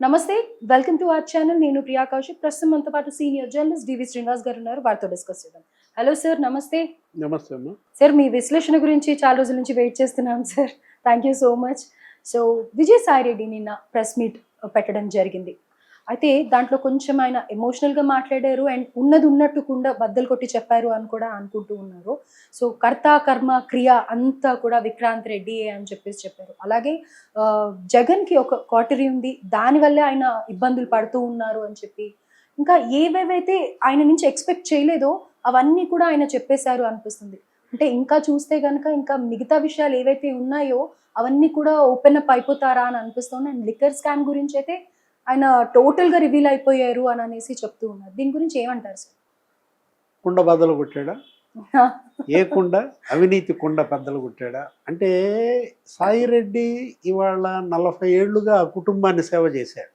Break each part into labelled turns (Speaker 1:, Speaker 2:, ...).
Speaker 1: నమస్తే. Welcome to our channel. నేను ప్రియా కౌశిక్. ప్రస్తుతం మనతో పాటు సీనియర్ జర్నలిస్ట్ డివి శ్రీనివాస్ గారు ఉన్నారు. వారితో డిస్కస్ చేద్దాం. హలో సార్, నమస్తే.
Speaker 2: నమస్తే అమ్మా.
Speaker 1: సార్, మీ విశ్లేషణ గురించి చాలా రోజుల నుంచి వెయిట్ చేస్తున్నాం sir. Thank you so much. So Vijayasai Reddy నిన్న ప్రెస్ మీట్ పెట్టడం జరిగింది. అయితే దాంట్లో కొంచెం ఆయన ఎమోషనల్గా మాట్లాడారు అండ్ ఉన్నది ఉన్నట్టుకుండా బద్దలు కొట్టి చెప్పారు అని కూడా అనుకుంటూ ఉన్నారు. సో కర్త కర్మ క్రియ అంతా కూడా విక్రాంత్ రెడ్డి అని చెప్పారు. అలాగే జగన్కి ఒక కాటరీ ఉంది, దానివల్లే ఆయన ఇబ్బందులు పడుతూ ఉన్నారు అని చెప్పి, ఇంకా ఏవేవైతే ఆయన నుంచి ఎక్స్పెక్ట్ చేయలేదో అవన్నీ కూడా ఆయన చెప్పేశారు అనిపిస్తుంది. అంటే ఇంకా చూస్తే కనుక ఇంకా మిగతా విషయాలు ఏవైతే ఉన్నాయో అవన్నీ కూడా ఓపెన్ అప్ అయిపోతారా అని అనిపిస్తుంది. అండ్ లిక్కర్ స్కామ్ గురించి అయితే ఆయన టోటల్గా రివీల్ అయిపోయారు అని అనేసి చెప్తూ ఉన్నారు. దీని గురించి ఏమంటారు సార్?
Speaker 2: కుండ బద్దలు కొట్టాడా? ఏ కుండ? అవినీతి కుండ బద్దలు కొట్టాడా? అంటే సాయిరెడ్డి ఇవాళ 40 ఏళ్లుగా ఆ కుటుంబాన్ని సేవ చేశాడు.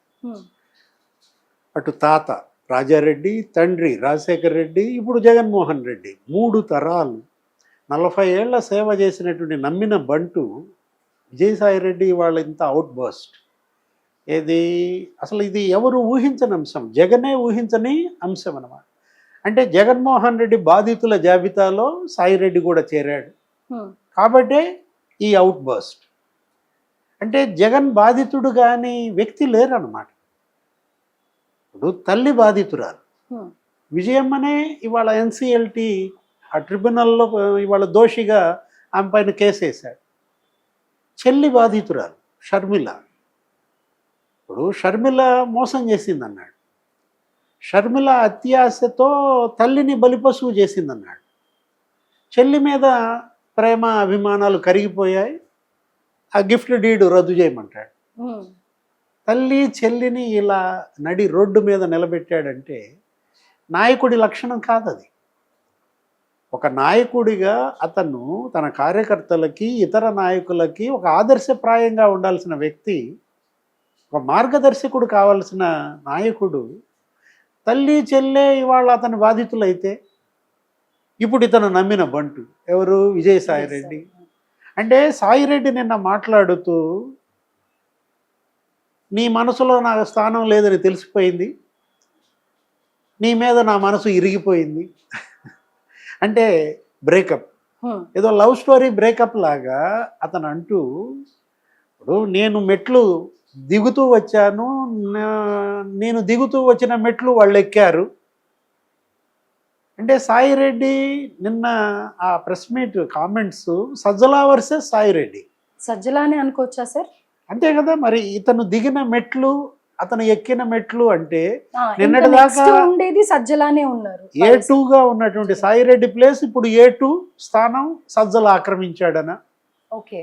Speaker 2: అటు తాత రాజారెడ్డి, తండ్రి రాజశేఖర్ రెడ్డి, ఇప్పుడు జగన్మోహన్ రెడ్డి, 3 తరాలు 40 ఏళ్ల సేవ చేసినటువంటి నమ్మిన బంటు విజయసాయిరెడ్డి ఇవాళ ఇంత అవుట్ బర్స్ట్. ఏది అసలు ఇది ఎవరు ఊహించని అంశం, జగనే ఊహించని అంశం అన్నమాట. అంటే జగన్మోహన్ రెడ్డి బాధితుల జాబితాలో సాయిరెడ్డి కూడా చేరాడు కాబట్టే ఈ అవుట్ బర్స్ట్. అంటే జగన్ బాధితుడు కానీ వ్యక్తి లేరన్నమాట. ఇప్పుడు తల్లి బాధితురాలు విజయమ్మనే ఇవాళ ఎన్సిఎల్టీ ఆ ట్రిబ్యునల్లో ఇవాళ దోషిగా ఆమె పైన కేసు వేశాడు. చెల్లి బాధితురాలు షర్మిల. ఇప్పుడు షర్మిల మోసం చేసిందన్నాడు, షర్మిల అత్యాశతో తల్లిని బలిపశువు చేసిందన్నాడు. చెల్లి మీద ప్రేమ అభిమానాలు కరిగిపోయాయి, ఆ గిఫ్ట్ డీడ్ రద్దు చేయమంటాడు. తల్లి చెల్లిని ఇలా నడి రోడ్డు మీద నిలబెట్టాడంటే నాయకుడి లక్షణం కాదది. ఒక నాయకుడిగా అతను తన కార్యకర్తలకి ఇతర నాయకులకి ఒక ఆదర్శప్రాయంగా ఉండాల్సిన వ్యక్తి, ఒక మార్గదర్శకుడు కావాల్సిన నాయకుడు తల్లి చెల్లె ఇవాళ అతని బాధితులైతే ఇప్పుడు ఇతను నమ్మిన బంటు ఎవరు? విజయసాయిరెడ్డి. అంటే సాయిరెడ్డి నిన్న మాట్లాడుతూ నీ మనసులో నా స్థానం లేదని తెలిసిపోయింది, నీ మీద నా మనసు ఇరిగిపోయింది అంటే బ్రేకప్, ఏదో లవ్ స్టోరీ బ్రేకప్ లాగా అతను అంటూ, ఇప్పుడు నేను మెట్లు దిగుతూ వచ్చాను, నేను దిగుతూ వచ్చిన మెట్లు వాళ్ళు ఎక్కారు అంటే సాయిరెడ్డి నిన్న ఆ press meet comments Sajjala versus Sai Reddy.
Speaker 1: సజ్జలానే అనుకోవచ్చా సార్?
Speaker 2: అంతే కదా మరి. ఇతను దిగిన మెట్లు అతను ఎక్కిన మెట్లు అంటే నిన్నటిదాకా
Speaker 1: ఉండేది సజ్జలానే ఉన్నారు.
Speaker 2: A2గా ఉన్నటువంటి సాయిరెడ్డి ప్లేస్ ఇప్పుడు A2 స్థానం సజ్జల ఆక్రమించాడన.
Speaker 1: ఓకే.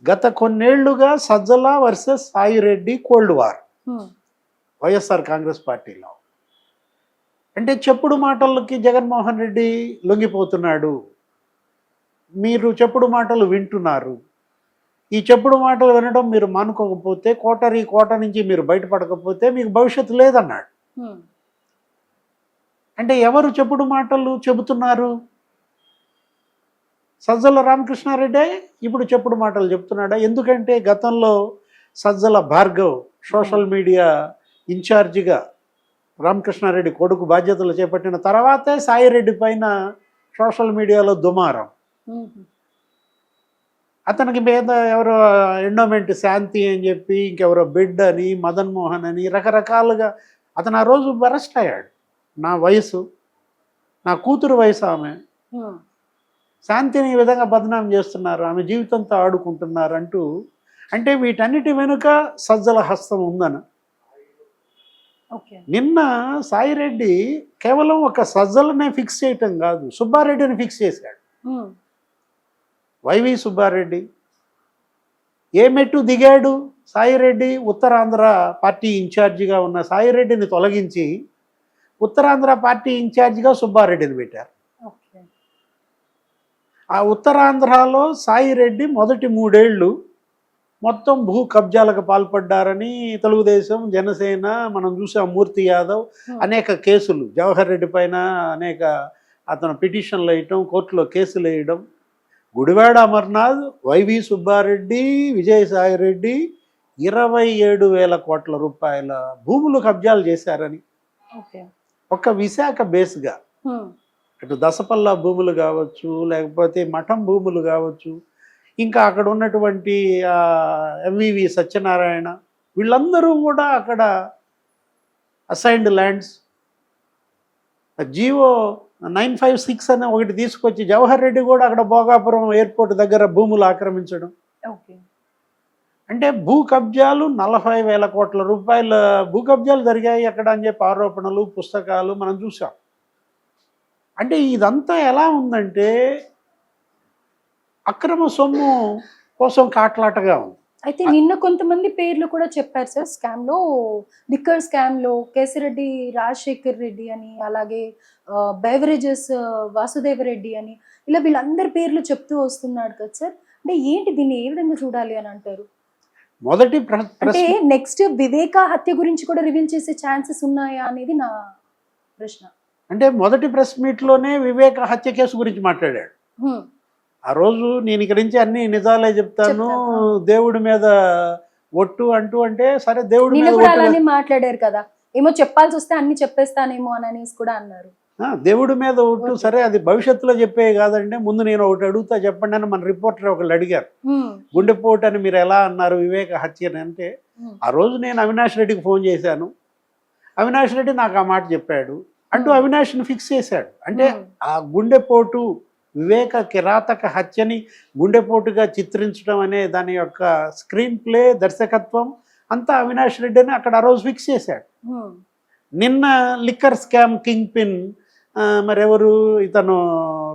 Speaker 2: గత కొన్నేళ్లుగా Sajjala versus Saireddy cold war YSR Congress పార్టీలో. అంటే చెప్పుడు మాటలకి జగన్మోహన్ రెడ్డి లొంగిపోతున్నాడు, మీరు చెప్పుడు మాటలు వింటున్నారు, ఈ చెప్పుడు మాటలు వినడం మీరు మానుకోకపోతే కోట నుంచి మీరు బయటపడకపోతే మీకు భవిష్యత్తు లేదన్నాడు. అంటే ఎవరు చెప్పుడు మాటలు చెబుతున్నారు? సజ్జల రామకృష్ణారెడ్డి ఇప్పుడు చెప్పుడు మాటలు చెప్తున్నాడా? ఎందుకంటే గతంలో సజ్జల భార్గవ్ సోషల్ మీడియా ఇన్ఛార్జిగా రామకృష్ణారెడ్డి కొడుకు బాధ్యతలు చేపట్టిన తర్వాతే సాయిరెడ్డి పైన సోషల్ మీడియాలో దుమారం. అతనికి మీద ఎవరో ఎండోమెంట్ శాంతి అని చెప్పి, ఇంకెవరో బిడ్ అని, మదన్ మోహన్ అని రకరకాలుగా అతను ఆ రోజు అరెస్ట్ అయ్యాడు. నా వయసు, నా కూతురు వయసు ఆమె, శాంతిని ఈ విధంగా బదనాం చేస్తున్నారు, ఆమె జీవితంతో ఆడుకుంటున్నారు అంటూ. అంటే వీటన్నిటి వెనుక సజ్జల హస్తం ఉందన. నిన్న సాయిరెడ్డి కేవలం ఒక సజ్జలనే ఫిక్స్ చేయటం కాదు, సుబ్బారెడ్డిని ఫిక్స్ చేశాడు. వైవి సుబ్బారెడ్డి ఏ మెట్టు దిగాడు? సాయిరెడ్డి ఉత్తరాంధ్ర పార్టీ ఇన్ఛార్జిగా ఉన్న సాయిరెడ్డిని తొలగించి ఉత్తరాంధ్ర పార్టీ ఇన్ఛార్జిగా సుబ్బారెడ్డిని పెట్టారు. ఆ ఉత్తరాంధ్రలో సాయిరెడ్డి మొదటి 3 ఏళ్ళు మొత్తం భూ కబ్జాలకు పాల్పడ్డారని తెలుగుదేశం, జనసేన, మనం చూసాం మూర్తి యాదవ్ అనేక కేసులు, జవహర్ రెడ్డి పైన అనేక అతను పిటిషన్లు వేయటం, కోర్టులో కేసులు వేయడం. గుడివాడ అమర్నాథ్, వైవి సుబ్బారెడ్డి, విజయసాయిరెడ్డి 27,000 కోట్ల రూపాయల భూములు కబ్జాలు చేశారని,
Speaker 1: ఓకే.
Speaker 2: ఒక్క విశాఖ బేస్గా అటు దసపల్లా భూములు కావచ్చు, లేకపోతే మఠం భూములు కావచ్చు, ఇంకా అక్కడ ఉన్నటువంటి ఎంవివి సత్యనారాయణ, వీళ్ళందరూ కూడా అక్కడ అసైన్డ్ ల్యాండ్స్. జియో 956 అని ఒకటి తీసుకొచ్చి జవహర్ రెడ్డి కూడా అక్కడ భోగాపురం ఎయిర్పోర్ట్ దగ్గర భూములు ఆక్రమించడం.
Speaker 1: ఓకే.
Speaker 2: అంటే భూ కబ్జాలు 40,000 కోట్ల రూపాయల భూ కబ్జాలు జరిగాయి అక్కడ అని చెప్పి ఆరోపణలు, పుస్తకాలు మనం చూసాం. అంటే ఇదంతా ఎలా ఉందంటే అక్రమ సొమ్ము కోసం కాట్లాటగా ఉంది.
Speaker 1: అయితే నిన్న కొంతమంది పేర్లు కూడా చెప్పారు సార్ స్కామ్లో, లిక్కర్ స్కామ్లో కేసిరెడ్డి రాజశేఖర్ రెడ్డి అని, అలాగే బెవరేజెస్ వాసుదేవ రెడ్డి అని, ఇలా వీళ్ళందరి పేర్లు చెప్తూ వస్తున్నాడు కదా సార్. అంటే ఏంటి, దీన్ని ఏ విధంగా చూడాలి అని అంటారు?
Speaker 2: మొదటి
Speaker 1: అంటే నెక్స్ట్ వివేక హత్య గురించి కూడా రివీల్ చేసే ఛాన్సెస్ ఉన్నాయా అనేది నా ప్రశ్న.
Speaker 2: అంటే మొదటి ప్రెస్ మీట్లోనే వివేక హత్య కేసు గురించి మాట్లాడాడు. ఆ రోజు నేను ఇక్కడి నుంచి అన్ని నిజాలే చెప్తాను, దేవుడి మీద ఒట్టు అంటూ, అంటే సరే దేవుడి మీద
Speaker 1: కూడా అలానే మాట్లాడారు కదా, ఏమో చెప్పాల్సి వస్తే అన్ని చెప్పేస్తానేమో అని అనేసి కూడా అన్నారు.
Speaker 2: దేవుడి మీద ఒట్టు, సరే అది భవిష్యత్తులో చెప్పేవి కాదంటే ముందు నేను ఒకటి అడుగుతా చెప్పండి అని మన రిపోర్టర్ ఒకళ్ళు అడిగారు. గుండెపోటు అని మీరు ఎలా అన్నారు వివేక హత్య అని అంటే, ఆ రోజు నేను అవినాష్ రెడ్డికి ఫోన్ చేశాను, అవినాష్ రెడ్డి నాకు ఆ మాట చెప్పాడు అంటూ అవినాష్ని ఫిక్స్ చేశాడు. అంటే ఆ గుండెపోటు, వివేక కిరాతక హత్యని గుండెపోటుగా చిత్రించడం అనే దాని యొక్క స్క్రీన్ ప్లే, దర్శకత్వం అంతా అవినాష్ రెడ్డిని అక్కడ ఆ రోజు ఫిక్స్ చేశాడు. నిన్న లిక్కర్ స్కామ్ కింగ్ పిన్ మరెవరు, ఇతను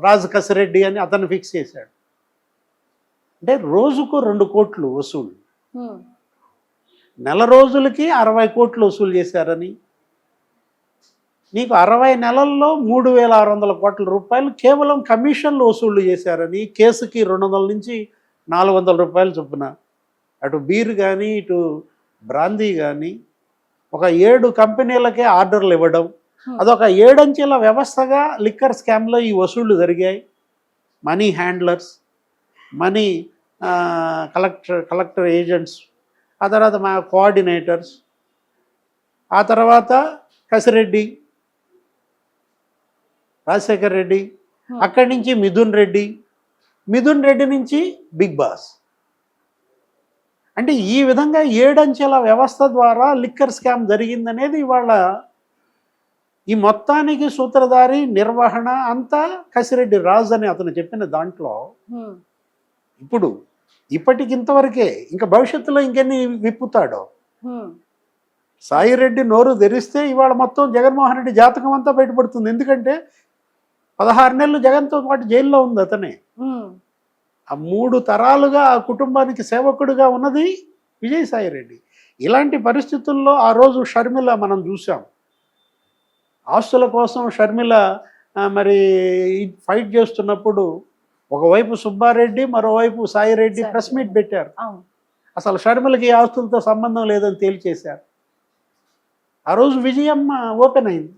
Speaker 2: రాజు కసిరెడ్డి అని అతను ఫిక్స్ చేశాడు. అంటే రోజుకు 2 కోట్లు వసూలు, నెల రోజులకి 60 కోట్లు వసూలు చేశారని, నీకు 60 నెలల్లో 3,600 కోట్ల రూపాయలు కేవలం కమిషన్లు వసూళ్లు చేశారని, కేసుకి 200 నుంచి 400 రూపాయలు చొప్పున, అటు బీర్ కానీ ఇటు బ్రాందీ కానీ ఒక 7 కంపెనీలకే ఆర్డర్లు ఇవ్వడం, అదొక 7 అంచెల వ్యవస్థగా లిక్కర్ స్కామ్లో ఈ వసూళ్లు జరిగాయి. Money handlers, money collector agents, ఆ తర్వాత మా కోఆర్డినేటర్స్, ఆ తర్వాత కసిరెడ్డి, రాజశేఖర్ రెడ్డి, అక్కడి నుంచి మిథున్ రెడ్డి నుంచి బిగ్ బాస్. అంటే ఈ విధంగా 7 అంచెల వ్యవస్థ ద్వారా లిక్కర్ స్కామ్ జరిగిందనేది ఇవాళ ఈ మొత్తానికి సూత్రధారి, నిర్వహణ అంతా కసిరెడ్డి రాజు అని అతను చెప్పిన దాంట్లో ఇప్పటికి ఇంతవరకే, ఇంకా భవిష్యత్తులో ఇంకెన్ని విప్పుతాడో. సాయిరెడ్డి నోరు తెరిస్తే ఇవాళ మొత్తం జగన్మోహన్ రెడ్డి జాతకం అంతా బయటపడుతుంది. ఎందుకంటే 16 నెలలు జగన్తో పాటు జైల్లో ఉంది అతనే. ఆ 3 తరాలుగా ఆ కుటుంబానికి సేవకుడిగా ఉన్నది విజయసాయిరెడ్డి. ఇలాంటి పరిస్థితుల్లో ఆ రోజు షర్మిల మనం చూసాం, ఆస్తుల కోసం షర్మిల మరి ఫైట్ చేస్తున్నప్పుడు ఒకవైపు సుబ్బారెడ్డి, మరోవైపు సాయిరెడ్డి ప్రెస్ మీట్ పెట్టారు. అసలు షర్మిలకి ఆస్తులతో సంబంధం లేదని తేల్చేశారు. ఆ రోజు విజయమ్మ ఓపెన్ అయింది.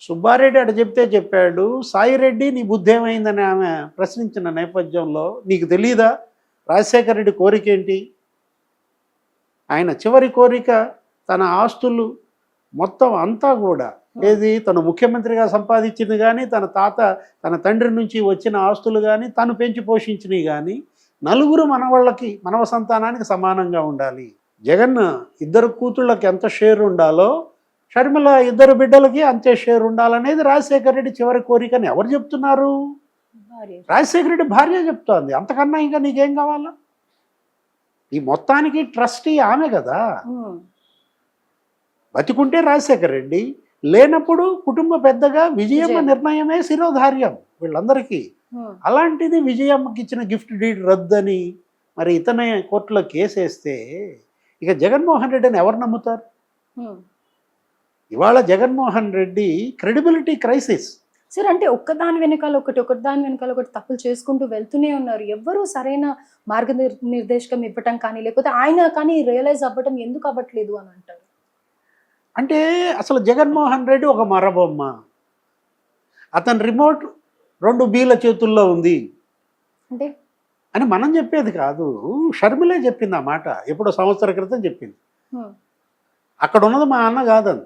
Speaker 2: సుబ్బారెడ్డి అటు చెప్తే చెప్పాడు, సాయిరెడ్డి నీ బుద్ధి ఏమైందని ఆమె ప్రశ్నించిన నేపథ్యంలో, నీకు తెలీదా రాజశేఖర రెడ్డి కోరిక ఏంటి? ఆయన చివరి కోరిక తన ఆస్తులు మొత్తం అంతా కూడా, ఏది తను ముఖ్యమంత్రిగా సంపాదించింది కానీ, తన తండ్రి నుంచి వచ్చిన ఆస్తులు కానీ, తను పెంచి పోషించినవి కానీ 4 మనవాళ్ళకి, మనవ సంతానానికి సమానంగా ఉండాలి. జగన్ 2 కూతుళ్ళకి ఎంత షేర్ ఉండాలో షర్మిల 2 బిడ్డలకి అంతే షేర్ ఉండాలనేది రాజశేఖర రెడ్డి చివరి కోరికని ఎవరు చెప్తున్నారు? రాజశేఖర రెడ్డి భార్య చెప్తోంది. అంతకన్నా ఇంకా నీకేం కావాలా? ఈ మొత్తానికి ట్రస్టీ ఆమె కదా. బతికుంటే రాజశేఖర రెడ్డి, లేనప్పుడు కుటుంబ పెద్దగా విజయమ్మ నిర్ణయమే శిరోధార్యం వీళ్ళందరికీ. అలాంటిది విజయమ్మకి ఇచ్చిన గిఫ్ట్ డీడ్ రద్దని మరి ఇతనే కోర్టులో కేసేస్తే ఇక జగన్మోహన్ రెడ్డిని ఎవరు నమ్ముతారు? ఇవాళ Jaganmohan Reddy credibility crisis.
Speaker 1: Sir, అంటే ఒకదాని వెనకాల ఒకటి తప్పులు చేసుకుంటూ వెళ్తూనే ఉన్నారు. ఎవ్వరూ సరైన మార్గనిర్దేశకం ఇవ్వటం కానీ, లేకపోతే ఆయన కానీ రియలైజ్ అవ్వటం ఎందుకు అవ్వట్లేదు అని అంటారు.
Speaker 2: అంటే అసలు జగన్మోహన్ రెడ్డి ఒక మరబొమ్మ. అతని రిమోట్ 2 బీల చేతుల్లో ఉంది.
Speaker 1: అంటే
Speaker 2: అని మనం చెప్పేది కాదు, షర్మిలే చెప్పింది ఆ మాట, ఎప్పుడో సంవత్సర క్రితం చెప్పింది. అక్కడ ఉన్నది మా అన్న కాదని,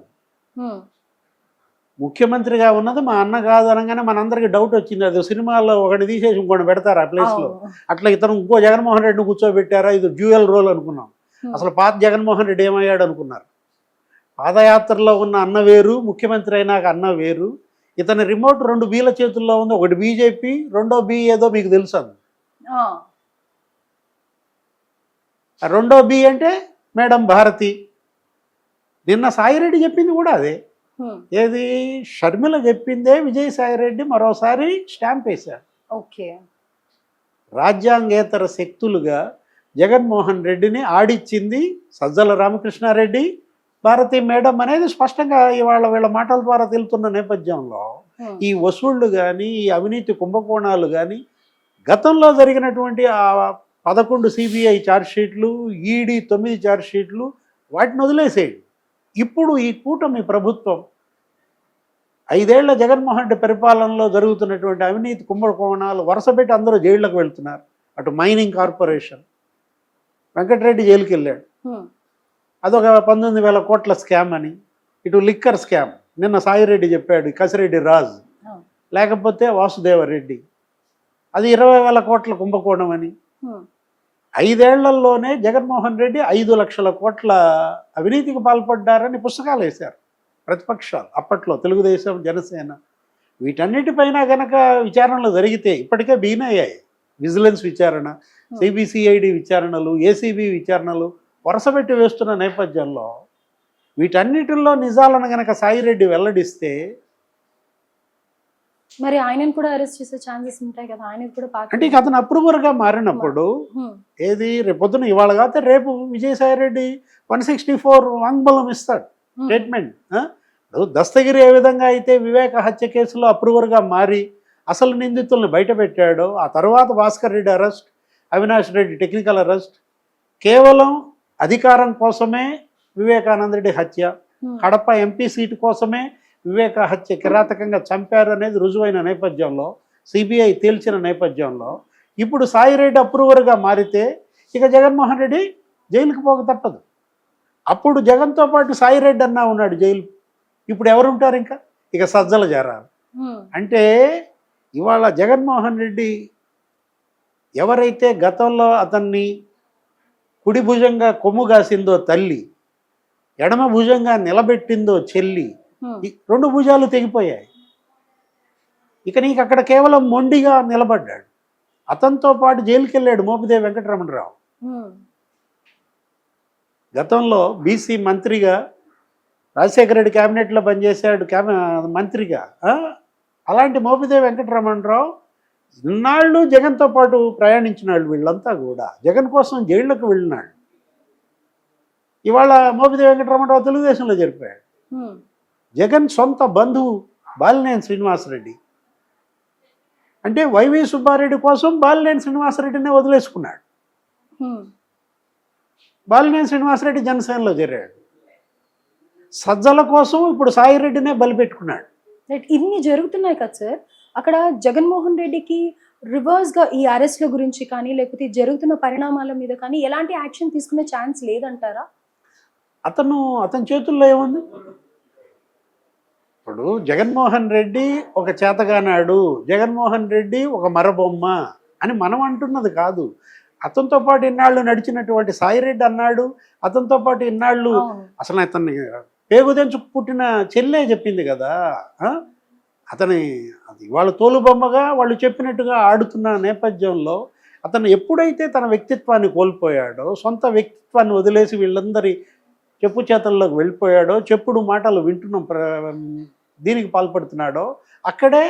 Speaker 2: ముఖ్యమంత్రిగా ఉన్నది మా అన్న కాదు అనగానే మనందరికీ డౌట్ వచ్చింది, అది సినిమాలో ఒకటి తీసేసి ఇంకోటి పెడతారు ఆ ప్లేస్లో, అట్లా ఇతను ఇంకో జగన్మోహన్ రెడ్డిని కూర్చోబెట్టారా, ఇది డ్యూయల్ రోల్ అనుకున్నాం. అసలు పాత జగన్మోహన్ రెడ్డి ఏమయ్యాడు అనుకున్నారు. పాదయాత్రలో ఉన్న అన్న వేరు, ముఖ్యమంత్రి అయినాక అన్న వేరు. ఇతని రిమోట్ 2 బీల చేతుల్లో ఉంది, ఒకటి బీజేపీ, రెండో బీ ఏదో మీకు తెలుసు. రెండో బి అంటే మేడం భారతి. నిన్న సాయిరెడ్డి చెప్పింది కూడా అదే, ఏది షర్మిల చెప్పిందే విజయసాయిరెడ్డి మరోసారి స్టాంప్ వేశారు.
Speaker 1: ఓకే,
Speaker 2: రాజ్యాంగేతర శక్తులుగా జగన్మోహన్ రెడ్డిని ఆడిచ్చింది సజ్జల రామకృష్ణారెడ్డి, భారతి మేడం అనేది స్పష్టంగా ఇవాళ వీళ్ళ మాటల ద్వారా తెలుతున్న నేపథ్యంలో ఈ వసూళ్లు కానీ, ఈ అవినీతి కుంభకోణాలు కానీ, గతంలో జరిగినటువంటి ఆ 11 సిబిఐ ఛార్జ్షీట్లు, ఈడీ 9 ఛార్జ్షీట్లు, వాటిని వదిలేసేయండి. ఇప్పుడు ఈ కూటమి ప్రభుత్వం 5 ఏళ్ల జగన్మోహన్ రెడ్డి పరిపాలనలో జరుగుతున్నటువంటి అవినీతి కుంభకోణాలు వరుసపెట్టి అందరూ జైళ్ళకు వెళ్తున్నారు. అటు మైనింగ్ కార్పొరేషన్, వెంకటరెడ్డి జైలుకి వెళ్ళాడు, అదొక 19,000 కోట్ల స్కామ్ అని. ఇటు లిక్కర్ స్కామ్, నిన్న సాయిరెడ్డి చెప్పాడు, కసిరెడ్డి రాజు, లేకపోతే వాసుదేవరెడ్డి, అది 20,000 కోట్ల కుంభకోణం అని. 5 ఏళ్లలోనే జగన్మోహన్ రెడ్డి 5 లక్షల కోట్ల అవినీతికి పాల్పడ్డారని పుస్తకాలు వేశారు ప్రతిపక్షాలు అప్పట్లో, తెలుగుదేశం, జనసేన. వీటన్నిటిపైన గనక విచారణలు జరిగితే ఇప్పటికే బీనయ్యాయి. విజిలెన్స్ విచారణ, సిబిసిఐడి విచారణలు, ఏసీబీ విచారణలు వరుసపెట్టి వేస్తున్న నేపథ్యంలో వీటన్నిటిల్లో నిజాలను గనక సాయిరెడ్డి వెల్లడిస్తే
Speaker 1: మరి ఆయనను కూడా అరెస్ట్ చేసే ఛాన్సెస్ ఉంటాయి కదా, ఆయన కూడా
Speaker 2: అంటే ఇక అతను అప్రూవర్గా మారినప్పుడు ఏది రేపొద్దున ఇవాళ కాకపోతే రేపు విజయసాయిరెడ్డి 164 వాంగ్మూలం ఇస్తాడు స్టేట్మెంట్. దస్తగిరి ఏ విధంగా అయితే వివేక హత్య కేసులో అప్రూవర్గా మారి అసలు నిందితుల్ని బయట పెట్టాడో, ఆ తర్వాత Bhaskar Reddy arrest, Avinash Reddy technical arrest, కేవలం అధికారం కోసమే వివేకానంద రెడ్డి హత్య, కడప ఎంపీ సీటు కోసమే వివేక హత్య కిరాతకంగా చంపారు అనేది రుజువైన నేపథ్యంలో, సిబిఐ తేల్చిన నేపథ్యంలో, ఇప్పుడు సాయిరెడ్డి అప్రూవర్గా మారితే ఇక జగన్మోహన్ రెడ్డి జైలుకి పోక తప్పదు. అప్పుడు జగన్తో పాటు సాయిరెడ్డి అన్నా ఉన్నాడు జైలు, ఇప్పుడు ఎవరుంటారు ఇంకా, ఇక సజ్జల చేరారు. అంటే ఇవాళ జగన్మోహన్ రెడ్డి ఎవరైతే గతంలో అతన్ని కుడి భుజంగా కొమ్ము కాసిందో తల్లి, ఎడమ భుజంగా నిలబెట్టిందో చెల్లి, 2 భుజాలు తెగిపోయాయి. ఇక నీకు అక్కడ కేవలం మొండిగా నిలబడ్డాడు. అతనితో పాటు జైలుకి వెళ్ళాడు మోపిదేవి వెంకటరమణరావు, గతంలో బీసీ మంత్రిగా, రాజశేఖర రెడ్డి క్యాబినెట్లో పనిచేశాడు మంత్రిగా. అలాంటి మోపిదేవి వెంకటరమణరావు ఇన్నాళ్ళు జగన్తో పాటు ప్రయాణించినాడు. వీళ్ళంతా కూడా జగన్ కోసం జైళ్లకు వెళ్ళినాడు. ఇవాళ మోపిదేవి వెంకటరమణరావు తెలుగుదేశంలో జరిపాడు. జగన్ సొంత బంధువు బాలినేని శ్రీనివాసరెడ్డి, అంటే వైవి సుబ్బారెడ్డి కోసం బాలినేని శ్రీనివాసరెడ్డినే వదిలేసుకున్నాడు. బాలినేని శ్రీనివాసరెడ్డి జనసేనలో చేరాడు. సజ్జల కోసం ఇప్పుడు సాయిరెడ్డినే బలిపెట్టుకున్నాడు.
Speaker 1: ఇన్ని జరుగుతున్నాయి కదా సార్, అక్కడ జగన్మోహన్ రెడ్డికి రివర్స్గా ఈ అరెస్ట్ల గురించి కానీ, లేకపోతే జరుగుతున్న పరిణామాల మీద కానీ ఎలాంటి యాక్షన్ తీసుకునే ఛాన్స్ లేదంటారా?
Speaker 2: అతని చేతుల్లో ఏముంది? ఇప్పుడు జగన్మోహన్ రెడ్డి ఒక చేతగానాడు, జగన్మోహన్ రెడ్డి ఒక మరబొమ్మ అని మనం అంటున్నది కాదు. అతనితో పాటు ఇన్నాళ్ళు నడిచినటువంటి సాయిరెడ్డి అన్నాడు, అతనితో పాటు ఇన్నాళ్ళు అసలు అతన్ని పేగుదెంచు పుట్టిన చెల్లె చెప్పింది కదా, అతని అది వాళ్ళ తోలుబొమ్మగా వాళ్ళు చెప్పినట్టుగా ఆడుతున్న నేపథ్యంలో అతను ఎప్పుడైతే తన వ్యక్తిత్వాన్ని కోల్పోయాడో, సొంత వ్యక్తిత్వాన్ని వదిలేసి వీళ్ళందరి చెప్పు చేతల్లోకి వెళ్ళిపోయాడో, చెప్పుడు మాటలు వింటున్న దీనికి పాల్పడుతున్నాడో, అక్కడే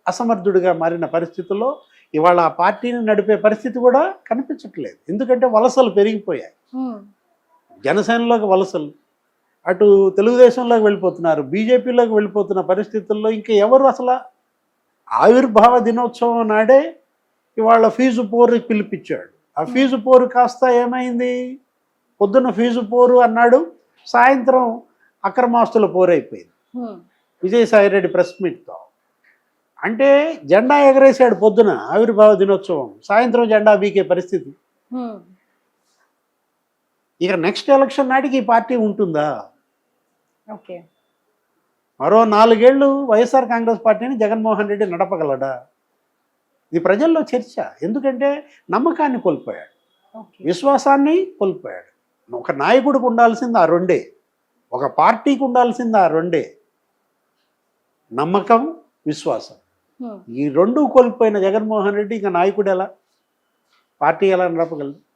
Speaker 2: అసమర్థుడిగా మారిన పరిస్థితుల్లో ఇవాళ ఆ పార్టీని నడిపే పరిస్థితి కూడా కనిపించట్లేదు. ఎందుకంటే వలసలు పెరిగిపోయాయి. జనసేనలోకి వలసలు, అటు తెలుగుదేశంలోకి వెళ్ళిపోతున్నారు, బీజేపీలోకి వెళ్ళిపోతున్న పరిస్థితుల్లో ఇంకా ఎవరు అసలు ఆవిర్భావ దినోత్సవం నాడే ఇవాళ ఫీజు పోరు పిలిపించాడు. ఆ ఫీజు పోరు కాస్త ఏమైంది, పొద్దున్న ఫీజు పోరు అన్నాడు, సాయంత్రం అక్రమాస్తుల పోరైపోయింది విజయసాయిరెడ్డి ప్రెస్ మీట్తో. అంటే జెండా ఎగరేసాడు పొద్దున ఆవిర్భావ దినోత్సవం, సాయంత్రం జెండా బీకే పరిస్థితి. ఇక నెక్స్ట్ ఎలక్షన్ నాటికి ఈ పార్టీ ఉంటుందా?
Speaker 1: ఓకే.
Speaker 2: మరో 4 ఏళ్ళు వైఎస్ఆర్ కాంగ్రెస్ పార్టీని జగన్మోహన్ రెడ్డి నడపగలడా? ఇది ప్రజల్లో చర్చ. ఎందుకంటే నమ్మకాన్ని కోల్పోయాడు,
Speaker 1: ఓకే.
Speaker 2: విశ్వాసాన్ని కోల్పోయాడు. ఒక నాయకుడికి ఉండాల్సింది ఆ రెండే, ఒక పార్టీకి ఉండాల్సింది ఆ రెండే, నమ్మకం, విశ్వాసం. ఈ రెండు కోల్పోయిన జగన్మోహన్ రెడ్డి ఇక నాయకుడు ఎలా, పార్టీ ఎలా నడపగలదు?